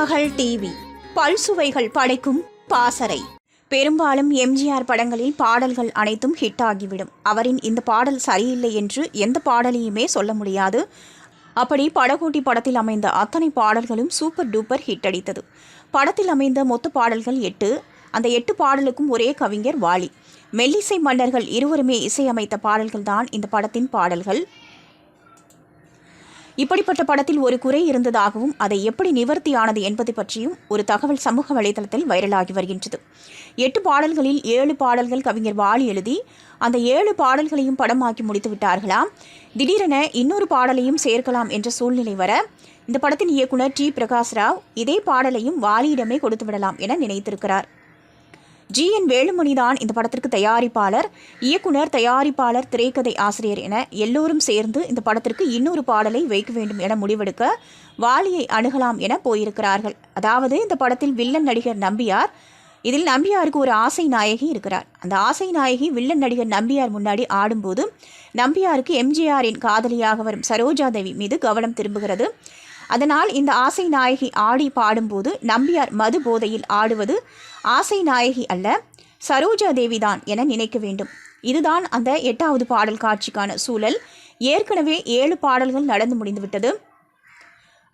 திருமகள் TV பல்சுவைகள் படைக்கும் பாசறை. பெரும்பாலும் எம்ஜிஆர் படங்களில் பாடல்கள் அனைத்தும் ஹிட் ஆகிவிடும். அவரின் இந்த பாடல் சரியில்லை என்று எந்த பாடலையுமே சொல்ல முடியாது. அப்படி படகோட்டி படத்தில் அமைந்த அத்தனை பாடல்களும் சூப்பர் டூப்பர் ஹிட் அடித்தது. படத்தில் அமைந்த மொத்த பாடல்கள் 8. அந்த 8 பாடலுக்கும் ஒரே கவிஞர் வாலி. மெல்லிசை மன்னர்கள் இருவருமே இசையமைத்த பாடல்கள் தான் இந்த படத்தின் பாடல்கள். இப்படிப்பட்ட படத்தில் ஒரு குறை இருந்ததாகவும் அதை எப்படி நிவர்த்தியானது என்பது பற்றியும் ஒரு தகவல் சமூக வலைதளத்தில் வைரலாகி வருகின்றது. 8 பாடல்களில் 7 பாடல்கள் கவிஞர் வாலி எழுதி அந்த 7 பாடல்களையும் படமாக்கி முடித்து விட்டார்களாம். திடீரென இன்னொரு பாடலையும் சேர்க்கலாம் என்ற சூழ்நிலை வர இந்த படத்தின் இயக்குனர் டி பிரகாஷ் ராவ் இதே பாடலையும் வாலியிடமே கொடுத்து விடலாம் என நினைத்திருக்கிறார். GN வேலுமணிதான் இந்த படத்திற்கு தயாரிப்பாளர், இயக்குனர், தயாரிப்பாளர், திரைக்கதை ஆசிரியர் என எல்லோரும் சேர்ந்து இந்த படத்திற்கு இன்னொரு பாடலை வைக்க வேண்டும் என முடிவெடுக்க வாலியை அணுகலாம் என போயிருக்கிறார்கள். அதாவது இந்த படத்தில் வில்லன் நடிகர் நம்பியார். இதில் நம்பியாருக்கு ஒரு ஆசை நாயகி இருக்கிறார். அந்த ஆசை நாயகி வில்லன் நடிகர் நம்பியார் முன்னாடி ஆடும்போது நம்பியாருக்கு எம்ஜிஆரின் காதலியாக வரும் சரோஜா தேவி மீது கவனம் திரும்புகிறது. அதனால் இந்த ஆசை நாயகி ஆடி பாடும்போது நம்பியார் மது போதையில் ஆடுவது ஆசை நாயகி அல்ல, சரோஜா தேவிதான் என நினைக்க வேண்டும். இதுதான் அந்த 8வது பாடல் காட்சிக்கான சூழல். ஏற்கனவே 7 பாடல்கள் நடந்து முடிந்துவிட்டது.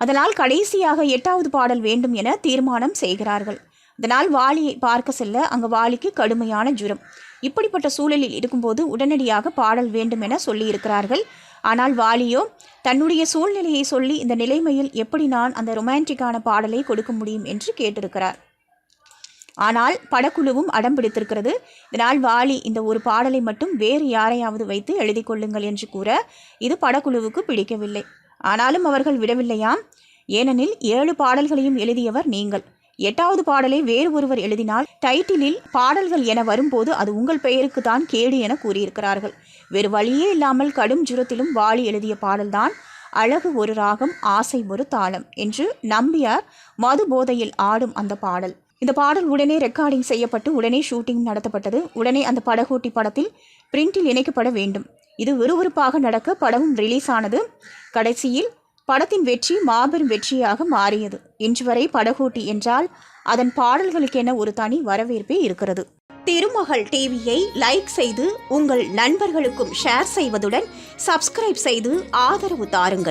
அதனால் கடைசியாக 8வது பாடல் வேண்டும் என தீர்மானம் செய்கிறார்கள். அதனால் வாலியை பார்க்க செல்ல அங்கு வாலிக்கு கடுமையான ஜுரம். இப்படிப்பட்ட சூழலில் இருக்கும்போது உடனடியாக பாடல் வேண்டும் என சொல்லியிருக்கிறார்கள். ஆனால் வாலியோ தன்னுடைய சூழ்நிலையை சொல்லி இந்த நிலைமையில் எப்படி நான் அந்த ரொமான்டிக்கான பாடலை கொடுக்க முடியும் என்று கேட்டிருக்கிறார். ஆனால் படக்குழுவும் அடம் பிடித்திருக்கிறது. இதனால் வாலி இந்த ஒரு பாடலை மட்டும் வேறு யாரையாவது வைத்து எழுதி கொள்ளுங்கள் என்று கூற இது படக்குழுவுக்கு பிடிக்கவில்லை. ஆனாலும் அவர்கள் விடவில்லையாம். ஏனெனில் 7 பாடல்களையும் எழுதியவர் நீங்கள். 8வது பாடலை வேறு ஒருவர் எழுதினால் டைட்டிலில் பாடல்கள் என வரும்போது அது உங்கள் பெயருக்கு தான் கேடு என கூறியிருக்கிறார்கள். வேறு வழியே இல்லாமல் கடும் ஜுரத்திலும் வாலி எழுதிய பாடல்தான் அழகு ஒரு ராகம் ஆசை ஒரு தாளம் என்று நம்பியார் மது போதையில் ஆடும் அந்த பாடல். இந்த பாடல் உடனே ரெக்கார்டிங் செய்யப்பட்டு உடனே ஷூட்டிங் நடத்தப்பட்டது. உடனே அந்த படகோட்டி படத்தில் பிரிண்டில் இணைக்கப்பட வேண்டும். இது விறுவிறுப்பாக நடக்க படமும் ரிலீஸ் ஆனது. கடைசியில் படத்தின் வெற்றி மாபெரும் வெற்றியாக மாறியது. இன்று வரை படகோட்டி என்றால் அதன் பாடல்களுக்கென ஒரு தனி வரவேற்பே இருக்கிறது. திருமகள் டிவியை லைக் செய்து உங்கள் நண்பர்களுக்கும் ஷேர் செய்வதுடன் சப்ஸ்கிரைப் செய்து ஆதரவு தாருங்கள்.